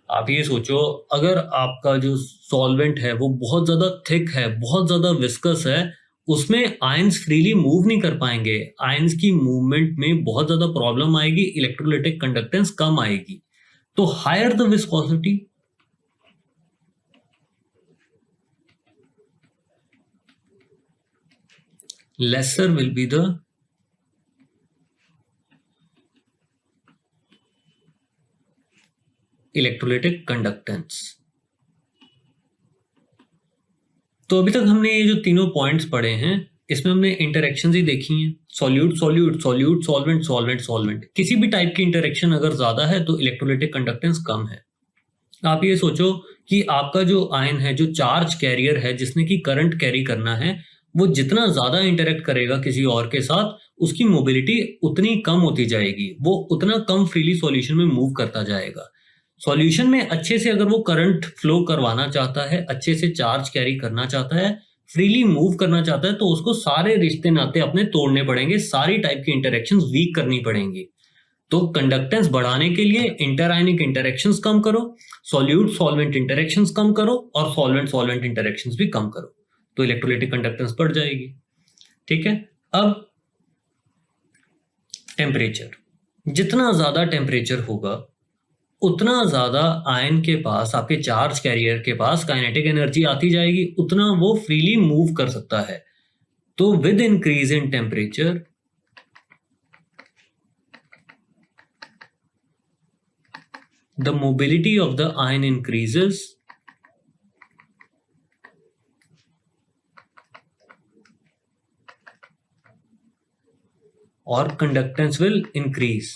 आप ये सोचो, अगर आपका जो सॉल्वेंट है वो बहुत ज्यादा थिक है, बहुत ज्यादा विस्कस है, उसमें आयंस फ्रीली मूव नहीं कर पाएंगे, आयंस की मूवमेंट में बहुत ज्यादा प्रॉब्लम आएगी, इलेक्ट्रोलाइटिक कंडक्टेंस कम आएगी। तो higher the viscosity, lesser will be the electrolytic conductance. तो अभी तक हमने ये जो तीनों पॉइंट्स पढ़े हैं इसमें हमने इंटरेक्शंस ही देखी हैं, solute solute, solute solvent, solvent solvent. किसी भी टाइप की इंटरेक्शन अगर ज्यादा है तो इलेक्ट्रोलाइटिक कंडक्टेंस कम है। आप ये सोचो कि आपका जो आयन है, जो चार्ज कैरियर है, जिसने की करंट कैरी करना है, वो जितना ज्यादा इंटरेक्ट करेगा किसी और के साथ, उसकी मोबिलिटी उतनी कम होती जाएगी, वो उतना कम फ्रीली सॉल्यूशन में मूव करता जाएगा। सॉल्यूशन में अच्छे से अगर वो करंट फ्लो करवाना चाहता है, अच्छे से चार्ज कैरी करना चाहता है, फ्रीली मूव करना चाहता है, तो उसको सारे रिश्ते नाते अपने तोड़ने पड़ेंगे, सारी टाइप की इंटरेक्शंस वीक करनी पड़ेंगी। तो कंडक्टेंस बढ़ाने के लिए इंटर आयनिक इंटरेक्शंस कम करो, सॉल्यूट सॉल्वेंट इंटरेक्शंस कम करो और सॉल्वेंट सॉल्वेंट इंटरेक्शंस भी कम करो, तो इलेक्ट्रोलाइटिक कंडक्टेंस बढ़ जाएगी। ठीक है। अब टेम्परेचर, जितना ज्यादा टेम्परेचर होगा उतना ज्यादा आयन के पास, आपके चार्ज कैरियर के पास काइनेटिक एनर्जी आती जाएगी, उतना वो फ्रीली मूव कर सकता है। तो with increase in temperature the mobility of the ion increases और कंडक्टेंस विल इंक्रीज।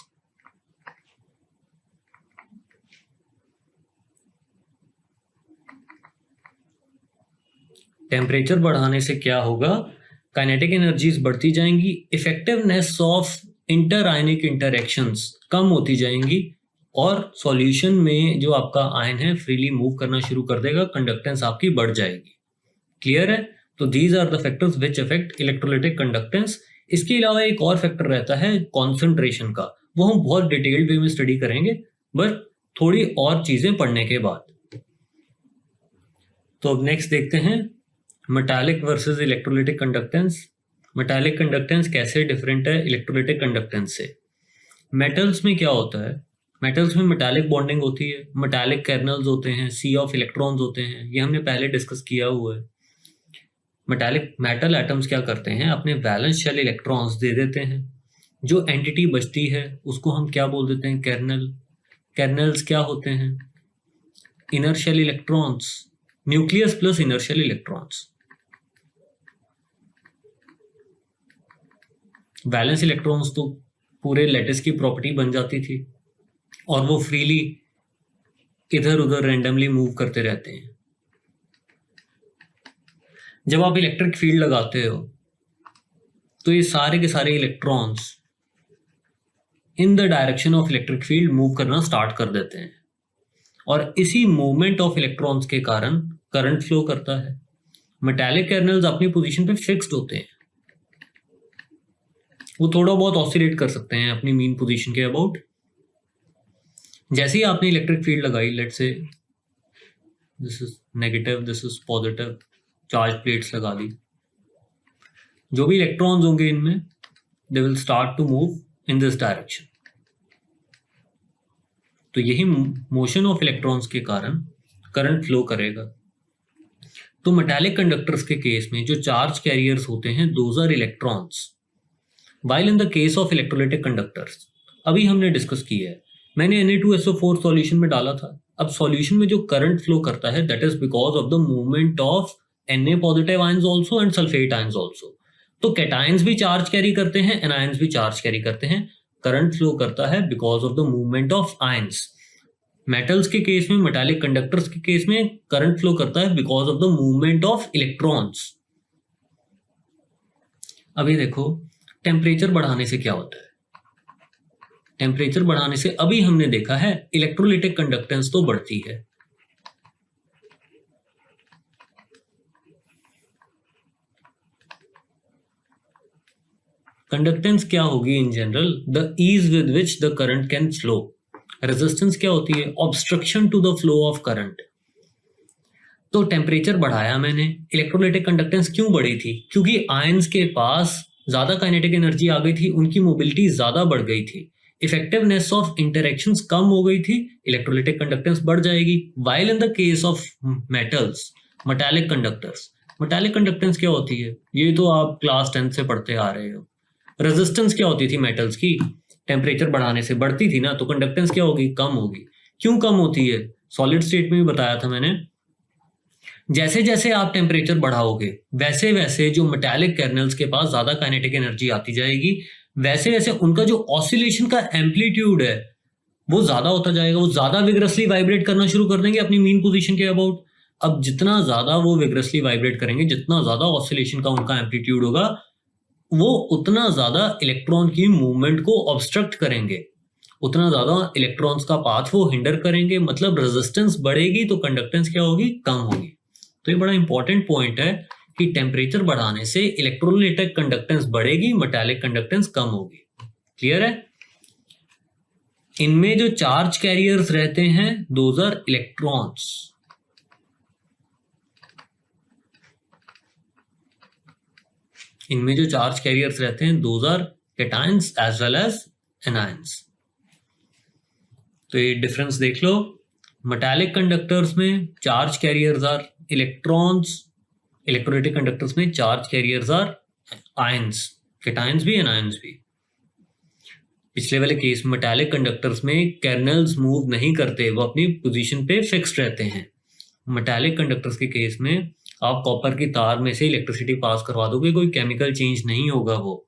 टेम्परेचर बढ़ाने से क्या होगा, काइनेटिक एनर्जीज बढ़ती जाएंगी, effectiveness of interionic interactions कम होती जाएंगी और सॉल्यूशन में जो आपका आयन है फ्रीली मूव करना शुरू कर देगा, कंडक्टेंस आपकी बढ़ जाएगी। क्लियर है। तो these are the factors which affect electrolytic conductance. इसके अलावा एक और फैक्टर रहता है कॉन्सेंट्रेशन का, वो हम बहुत डिटेल्ड वे में स्टडी करेंगे बट थोड़ी और चीजें पढ़ने के बाद। तो अब नेक्स्ट देखते हैं metallic versus electrolytic conductance. Metallic conductance कैसे डिफरेंट है इलेक्ट्रोलाइटिक कंडक्टेंस से। मेटल्स में क्या होता है, मेटल्स में मेटालिक बॉन्डिंग होती है, मेटालिक कर्नल्स होते हैं, सी ऑफ इलेक्ट्रॉन्स होते हैं, ये हमने पहले डिस्कस किया हुआ है। मेटल एटम्स क्या करते हैं, अपने वैलेंस शेल इलेक्ट्रॉन्स दे देते हैं, जो एंटिटी बचती है उसको हम क्या बोल देते हैं, कर्नल। कर्नल्स क्या होते हैं, inner shell electrons, nucleus plus inner shell electrons. Valence electrons तो पूरे लैटिस की प्रॉपर्टी बन जाती थी और वो फ्रीली इधर उधर रैंडमली मूव करते रहते हैं। जब आप इलेक्ट्रिक फील्ड लगाते हो तो ये सारे के सारे electrons in the direction of electric field move करना स्टार्ट कर देते हैं और इसी मूवमेंट ऑफ इलेक्ट्रॉन्स के कारण करंट फ्लो करता है। मेटालिक कर्नल्स अपनी पोजीशन पे फिक्स्ड होते हैं, वो थोड़ा बहुत ऑसिलेट कर सकते हैं अपनी मीन पोजीशन के अबाउट। जैसे ही आपने इलेक्ट्रिक फील्ड लगाई, let's say this is negative, this is positive, charge plates लगा दी, जो भी इलेक्ट्रॉन्स होंगे इनमें they will start to move in this direction. तो यही मोशन ऑफ इलेक्ट्रॉन्स के कारण करंट फ्लो करेगा। तो मेटालिक कंडक्टर्स के केस में जो चार्ज कैरियर्स होते हैं those are electrons, while in the case of electrolytic conductors अभी हमने डिस्कस किया है, मैंने Na2SO4 सॉल्यूशन में डाला था। अब सॉल्यूशन में जो करंट फ्लो करता है that is because of the movement of Na positive ions also and sulphate ions also. तो कैटायंस भी चार्ज कैरी करते हैं, एनायंस भी चार्ज कैरी करते हैं। करंट फ्लो करता है because of the movement of ions. Metals के केस में, मेटालिक कंडक्टर्स के केस में करंट फ्लो करता है because of the movement of electrons. अभी देखो टेम्परेचर बढ़ाने से क्या होता है। टेम्परेचर बढ़ाने से अभी हमने देखा है इलेक्ट्रोलाइटिक कंडक्टेंस तो बढ़ती है। कंडक्टेंस क्या होगी in general, the ease with which the current can flow. Resistance क्या होती है, obstruction to the flow of current. तो टेम्परेचर बढ़ाया मैंने, इलेक्ट्रोलाइटिक कंडक्टेंस क्यों बढ़ी थी, क्योंकि आयंस के पास ज्यादा काइनेटिक एनर्जी आ गई थी, उनकी मोबिलिटी ज्यादा बढ़ गई थी, इफेक्टिवनेस ऑफ इंटरेक्शंस कम हो गई थी, इलेक्ट्रोलाइटिक कंडक्टेंस बढ़ जाएगी। While in the case of metals, metallic conductors, metallic conductance क्या होती है, ये तो आप क्लास 10 से पढ़ते आ रहे हो। रेजिस्टेंस क्या होती थी मेटल्स की, टेम्परेचर बढ़ाने से बढ़ती थी ना, तो कंडक्टेंस क्या होगी, कम होगी। क्यों कम होती है, सॉलिड स्टेट में भी बताया था मैंने, जैसे जैसे आप टेम्परेचर बढ़ाओगे वैसे वैसे जो मेटालिक कर्नल्स के पास ज्यादा काइनेटिक एनर्जी आती जाएगी, वैसे वैसे उनका जो ऑसिलेशन का एम्पलीट्यूड है वो ज्यादा होता जाएगा, वो ज्यादा विग्रसली वाइब्रेट करना शुरू कर देंगे अपनी मीन पोजीशन के अबाउट। अब जितना ज्यादा वो विग्रसली वाइब्रेट करेंगे, जितना ज्यादा ऑसिलेशन का उनका एम्पलीट्यूड होगा, वो उतना ज्यादा इलेक्ट्रॉन की मूवमेंट को ऑब्स्ट्रक्ट करेंगे, उतना ज्यादा इलेक्ट्रॉन्स का पाथ वो हिंडर करेंगे। मतलब रेजिस्टेंस बढ़ेगी तो कंडक्टेंस क्या होगी, कम होगी। तो ये बड़ा इंपॉर्टेंट पॉइंट है कि टेम्परेचर बढ़ाने से इलेक्ट्रोलाइटिक कंडक्टेंस बढ़ेगी, मेटालिक कंडक्टेंस कम होगी। क्लियर है। इनमें जो चार्ज कैरियर्स रहते हैं दोज आर इलेक्ट्रॉन्स। इनमें जो चार्ज कैरियर्स रहते हैं those are cations as well as anions. तो ये डिफरेंस देख लो, मेटालिक कंडक्टर्स में charge carriers are electrons, electrolytic conductors में charge carriers are ions, cations भी एनायंस भी। पिछले वाले केस मेटालिक कंडक्टर्स में कर्नल्स मूव नहीं करते, वो अपनी पोजीशन पे फिक्स्ड रहते हैं। मेटालिक कंडक्टर्स के केस में आप कॉपर की तार में से इलेक्ट्रिसिटी पास करवा दोगे, कोई केमिकल चेंज नहीं होगा वो,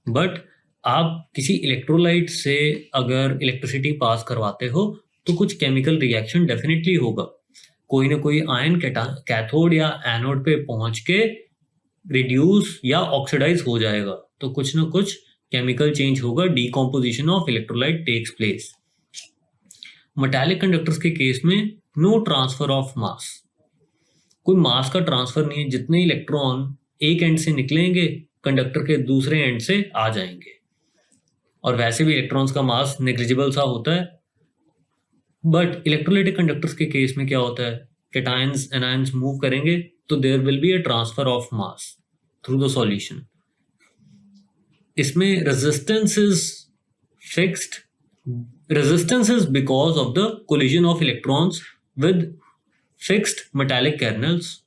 बट आप किसी इलेक्ट्रोलाइट से अगर इलेक्ट्रिसिटी पास करवाते हो तो कुछ केमिकल रिएक्शन डेफिनेटली होगा, कोई ना कोई आयन कैथोड या एनोड पे पहुंच के रिड्यूस या ऑक्सीडाइज हो जाएगा, तो कुछ ना कुछ केमिकल चेंज होगा, decomposition of electrolyte takes place. Metallic conductors के केस में नो ट्रांसफर ऑफ मास, कोई मास का ट्रांसफर नहीं है, जितने इलेक्ट्रॉन एक एंड से निकलेंगे कंडक्टर के दूसरे एंड से आ जाएंगे। और वैसे भी इलेक्ट्रॉन्स का मास नेग्लिजिबल सा होता है। बट इलेक्ट्रोलाइटिक कंडक्टर्स के केस में क्या होता है, कैटायंस एनायंस मूव करेंगे तो there will be a transfer of mass through the solution. इसमें resistance is fixed. Resistance is because of the collision of electrons with fixed metallic kernels.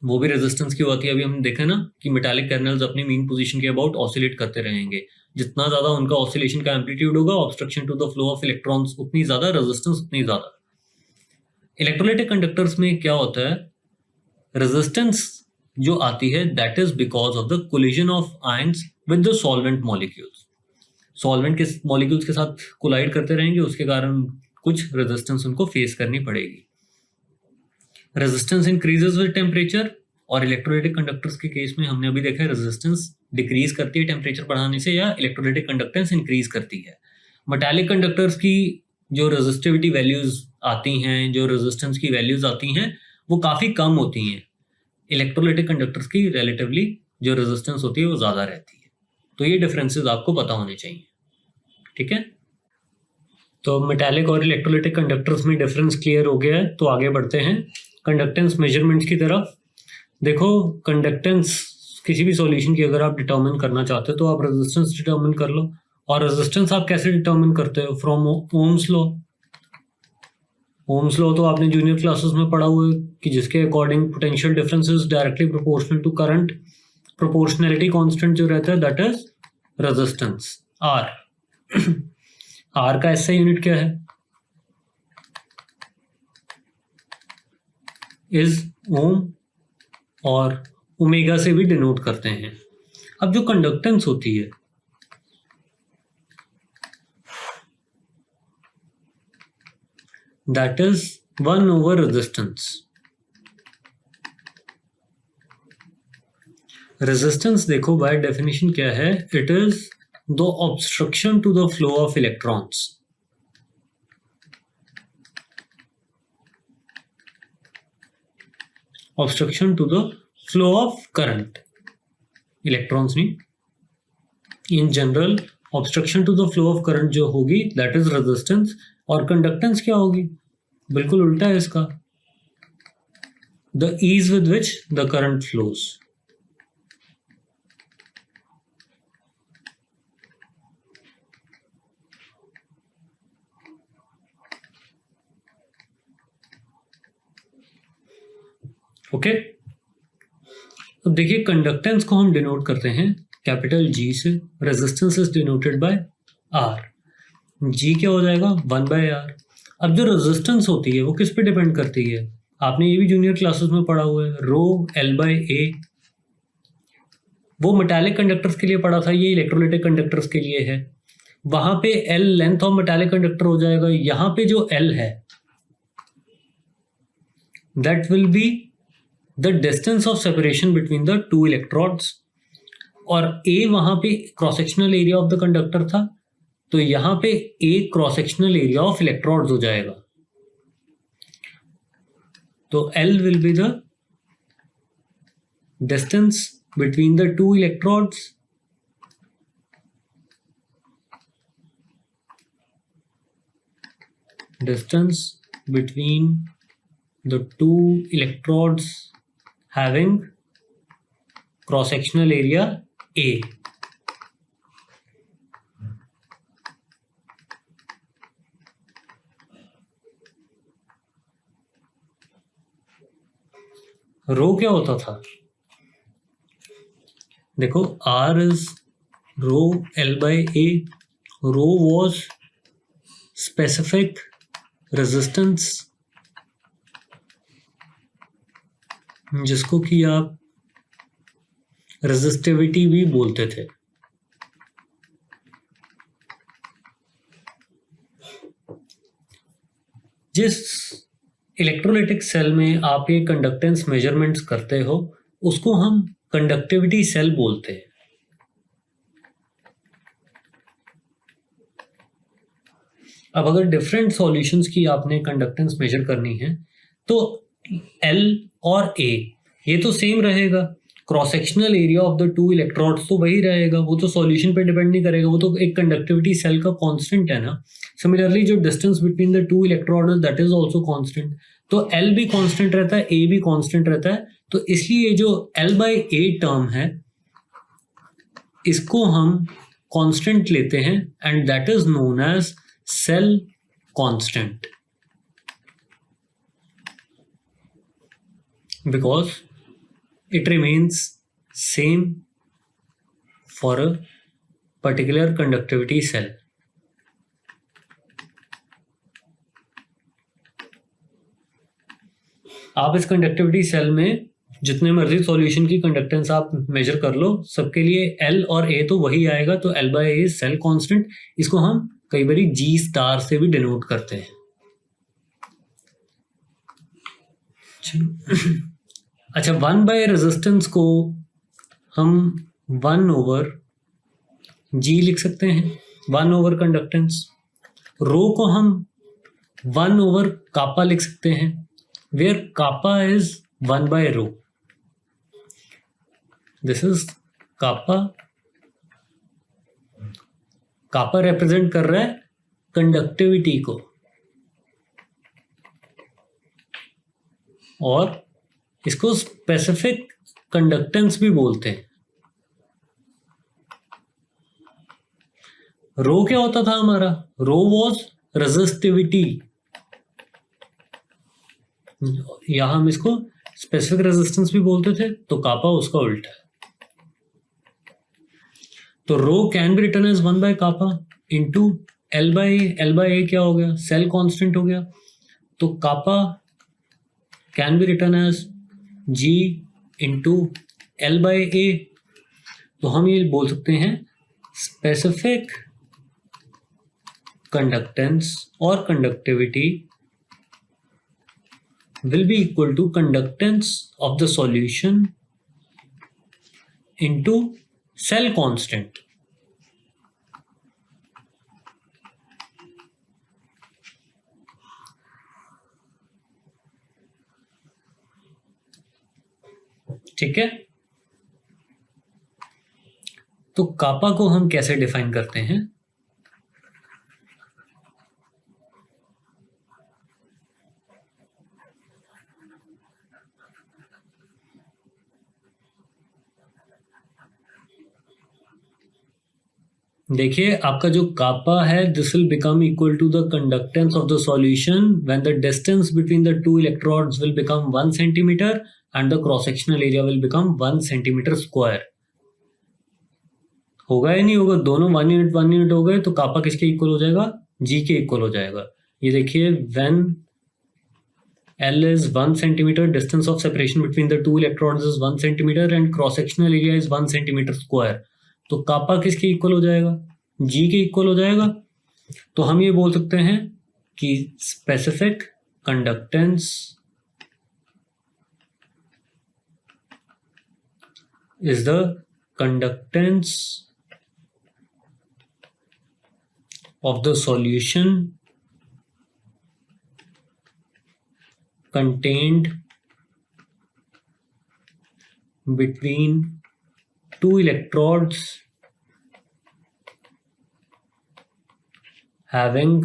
वो भी रेजिस्टेंस की होती है, अभी हमने देखा ना कि मेटालिक कर्नल्स अपनी मीन पोजीशन के अबाउट ऑसिलेट करते रहेंगे। जितना ज्यादा उनका ऑसिलेशन का एम्पलीट्यूड होगा, obstruction to the flow of electrons उतनी ज्यादा, रेजिस्टेंस उतनी ज्यादा। इलेक्ट्रोलाइटिक कंडक्टर्स में क्या होता है, रेजिस्टेंस जो आती है that is because of the collision of ions with the solvent molecules. Solvent के मॉलिक्यूल्स के साथ कोलाइड करते रहेंगे, उसके कारण कुछ रेजिस्टेंस उनको फेस करनी पड़ेगी। रेजिस्टेंस इंक्रीजेस विद टेम्परेचर, और इलेक्ट्रोलाइटिक कंडक्टर्स के केस में हमने अभी देखा है रेजिस्टेंस डिक्रीज करती है टेम्परेचर बढ़ाने से, या इलेक्ट्रोलाइटिक कंडक्टेंस इंक्रीज करती है। मेटालिक कंडक्टर्स की जो रेजिस्टिविटी वैल्यूज आती हैं, जो रेजिस्टेंस की वैल्यूज आती हैं, वो काफ़ी कम होती हैं। इलेक्ट्रोलाइटिक कंडक्टर्स की रिलेटिवली जो रेजिस्टेंस होती है वो ज़्यादा रहती है। तो ये डिफरेंसेस आपको पता होने चाहिए, ठीक है। तो मेटालिक और इलेक्ट्रोलाइटिक कंडक्टर्स में डिफरेंस क्लियर हो गया है, तो आगे बढ़ते हैं कंडक्टेंस मेजरमेंट्स की तरफ। देखो, कंडक्टेंस किसी भी सॉल्यूशन की अगर आप डिटरमिन करना चाहते हो तो आप रेजिस्टेंस डिटरमिन कर लो। और रेजिस्टेंस आप कैसे डिटरमिन करते हो, from Ohm's law. Ohm's law तो आपने जूनियर क्लासेस में पढ़ा हुआ है कि जिसके according potential difference is directly proportional to current. Proportionality constant जो रहता है that is resistance R. R का एसआई यूनिट क्या है, इज ओम, और ओमेगा से भी डिनोट करते हैं। अब जो कंडक्टेंस होती है that is 1 over resistance. Resistance देखो बाय डेफिनेशन क्या है, it is the obstruction to the flow of electrons. Obstruction to the flow of current, electrons नहीं, in general obstruction to the flow of current जो होगी दैट इज रेजिस्टेंस। और कंडक्टेंस क्या होगी, बिल्कुल उल्टा है इसका, the ease with which the current flows. Okay, अब देखिए कंडक्टेंस को हम डिनोट करते हैं कैपिटल जी से, resistance is denoted by R. G क्या हो जाएगा, 1/r। अब जो रेजिस्टेंस होती है वो किस पे डिपेंड करती है, आपने ये भी जूनियर क्लासेस में पढ़ा हुआ है, रो L/A। वो मेटालिक कंडक्टर्स के लिए पढ़ा था, ये इलेक्ट्रोलाइटिक कंडक्टर्स के लिए है। वहां पे L length of metallic conductor हो जाएगा, यहाँ पे जो L है that will be the distance of separation between the two electrodes. और A वहां पे cross sectional area of the conductor था, तो यहां पे A cross sectional area of electrodes हो जाएगा। तो L will be the distance between the two electrodes, distance between the two electrodes having cross-sectional area A. रो क्या होता था, देखो R is row L/A। Row was specific resistance, जिसको कि आप रेजिस्टिविटी भी बोलते थे। जिस इलेक्ट्रोलाइटिक सेल में आप ये कंडक्टेंस मेजरमेंट्स करते हो उसको हम कंडक्टिविटी सेल बोलते हैं। अब अगर डिफरेंट सॉल्यूशंस की आपने कंडक्टेंस मेजर करनी है तो L और A ये तो सेम रहेगा, cross sectional area of the two electrodes तो वही रहेगा, वो तो सॉल्यूशन पे डिपेंड नहीं करेगा, वो तो एक कंडक्टिविटी सेल का कांस्टेंट है ना। सिमिलरली जो distance between the to electrode that is also constant, तो L भी कांस्टेंट रहता है, A भी कांस्टेंट रहता है, तो इसलिए जो L/A टर्म है इसको हम कांस्टेंट लेते हैं and that is known as cell constant, because it remains same for a particular conductivity cell. आप इस कंडक्टिविटी सेल में जितने मर्जी सॉल्यूशन की कंडक्टेंस आप मेजर कर लो, सबके लिए L और A तो वही आएगा, तो L/A सेल कांस्टेंट, इसको हम कई बार G* से भी डिनोट करते हैं। अच्छा, 1/, रेजिस्टेंस को हम 1/G लिख सकते हैं, 1/, कंडक्टेंस। रो को हम 1/kappa लिख सकते हैं, वेयर kappa इज 1/ρ। This is kappa, kappa represent कर रहा है कंडक्टिविटी को, और इसको स्पेसिफिक कंडक्टेंस भी बोलते हैं। रो क्या होता था हमारा? रो वॉज रेजिस्टिविटी, यहां हम इसको स्पेसिफिक रेजिस्टेंस भी बोलते थे, तो कापा उसका उल्टा है। तो rho can be written as 1/kappa into L/A। L/A क्या हो गया? सेल कांस्टेंट हो गया, तो kappa can be written as G into L/A। तो हम ये बोल सकते हैं स्पेसिफिक कंडक्टेंस और conductivity will be equal to conductance of the solution into cell constant. ठीक है, तो कापा को हम कैसे डिफाइन करते हैं? देखिए, आपका जो कापा है this will become equal to the conductance of the solution when the distance between the two electrodes will become 1 centimetre and the cross sectional area will become 1 centimetre square. होगा या नहीं होगा? दोनों 1 यूनिट हो गए, तो कापा किसके इक्वल हो जाएगा? G के इक्वल हो जाएगा। ये देखिए, when L is 1 centimeter, distance of separation between the two electrons is 1 centimeter and cross sectional area is 1 centimeter square, तो कापा किसके इक्वल हो जाएगा? G के इक्वल हो जाएगा। तो हम ये बोल सकते हैं कि specific conductance is the conductance of the solution contained between two electrodes having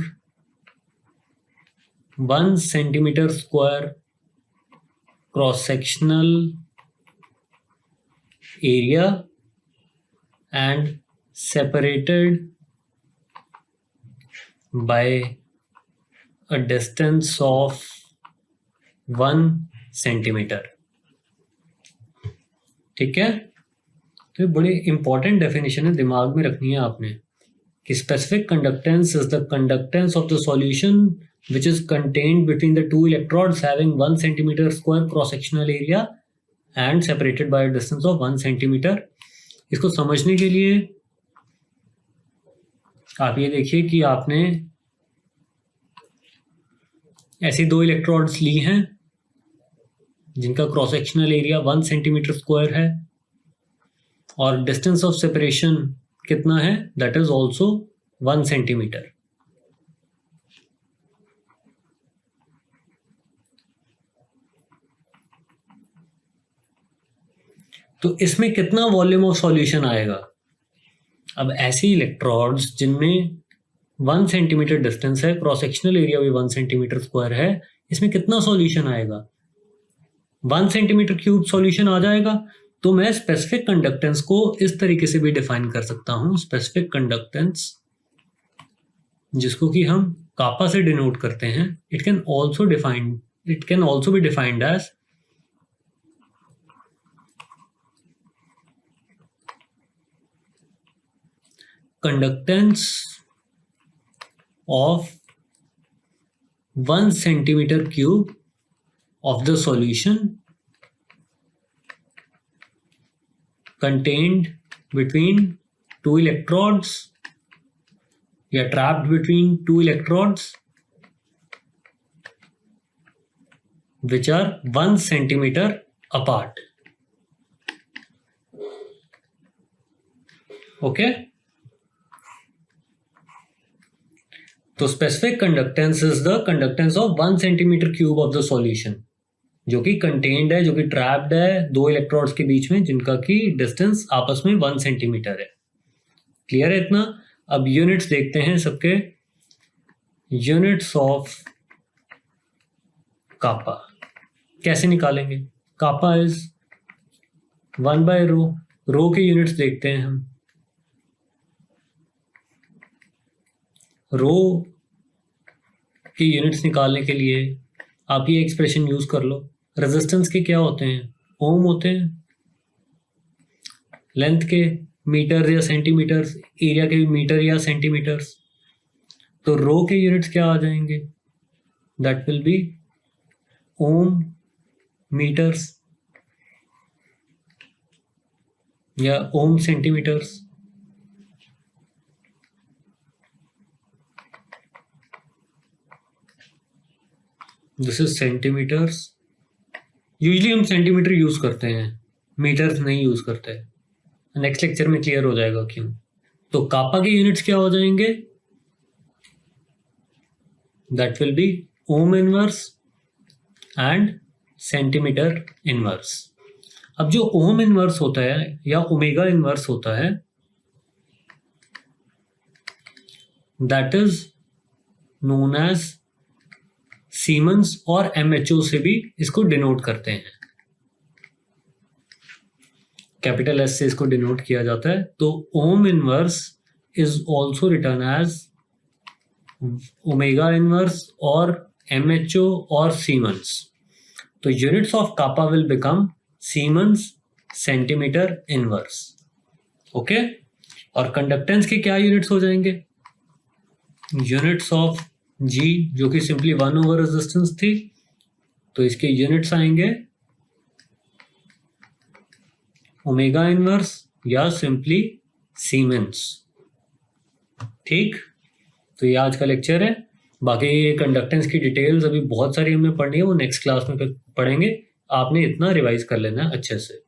1 centimeter square cross-sectional area and separated by a distance of 1 centimeter। ठीक है, तो ये बड़ी इंपॉर्टेंट डेफिनेशन है, दिमाग में रखनी है आपने कि specific conductance is the conductance of the solution which is contained between the two electrodes having 1 centimeter square cross sectional area and separated by a distance of 1 centimeter। इसको समझने के लिए आप ये देखिए कि आपने ऐसी दो इलेक्ट्रोड्स ली हैं जिनका cross sectional area 1 centimetre square है और डिस्टेंस ऑफ सेपरेशन कितना है? That is also 1 centimetre. तो इसमें कितना वॉल्यूम ऑफ सॉल्यूशन आएगा? अब ऐसे इलेक्ट्रोड्स जिनमें 1 सेंटीमीटर डिस्टेंस है, क्रॉस सेक्शनल एरिया भी 1 सेंटीमीटर स्क्वायर है, इसमें कितना सॉल्यूशन आएगा? 1 सेंटीमीटर क्यूब सॉल्यूशन आ जाएगा। तो मैं स्पेसिफिक कंडक्टेंस को इस तरीके से भी डिफाइन कर सकता हूं, स्पेसिफिक कंडक्टेंस, जिसको कि हम कापा से डिनोट करते हैं। It can also be defined as conductance of 1 centimeter cube of the solution contained between two electrodes या trapped between two electrodes which are 1 centimeter apart. Okay? तो specific conductance is the conductance of 1 centimetre cube of the solution, जो कि कंटेन्ड है, जो कि ट्रैप्ड है दो इलेक्ट्रोड्स के बीच में, जिनका की डिस्टेंस आपस में 1 सेंटीमीटर है। क्लियर है इतना? अब यूनिट्स देखते हैं सबके। यूनिट्स ऑफ कापा कैसे निकालेंगे? कापा इज 1/ρ। रो के यूनिट्स देखते हैं हम। रो की यूनिट्स निकालने के लिए आप ये एक्सप्रेशन यूज कर लो। रेजिस्टेंस के क्या होते हैं? ओम होते हैं। लेंथ के मीटर या सेंटीमीटर्स, एरिया के मीटर या सेंटीमीटर्स। तो रो के यूनिट्स क्या आ जाएंगे? That will be ohm metres या ohm centimetres. This is centimetres. Usually हम सेंटीमीटर यूज करते हैं, मीटर्स नहीं यूज करते। नेक्स्ट लेक्चर में क्लियर हो जाएगा क्यों। तो कापा के यूनिट्स क्या हो जाएंगे? That will be ohm inverse and centimetre inverse. अब जो ओम इनवर्स होता है या ओमेगा इनवर्स होता है, that is known as siemens, और एमएचओ से भी इसको डिनोट करते हैं। कैपिटल एस से इसको डिनोट किया जाता है। तो ohm inverse is also written as omega inverse और एमएचओ और सीमेंस। तो units of kappa will become siemens centimetre inverse. Okay. और कंडक्टेंस के क्या यूनिट्स हो जाएंगे? यूनिट्स ऑफ जी, जो कि सिंपली 1/, रेजिस्टेंस थी, तो इसके यूनिट्स आएंगे ओमेगा इनवर्स या सिंपली सीमेंस। ठीक, तो ये आज का लेक्चर है। बाकी कंडक्टेंस की डिटेल्स अभी बहुत सारी हमें पढ़नी है, वो नेक्स्ट क्लास में पढ़ेंगे। आपने इतना रिवाइज कर लेना है अच्छे से।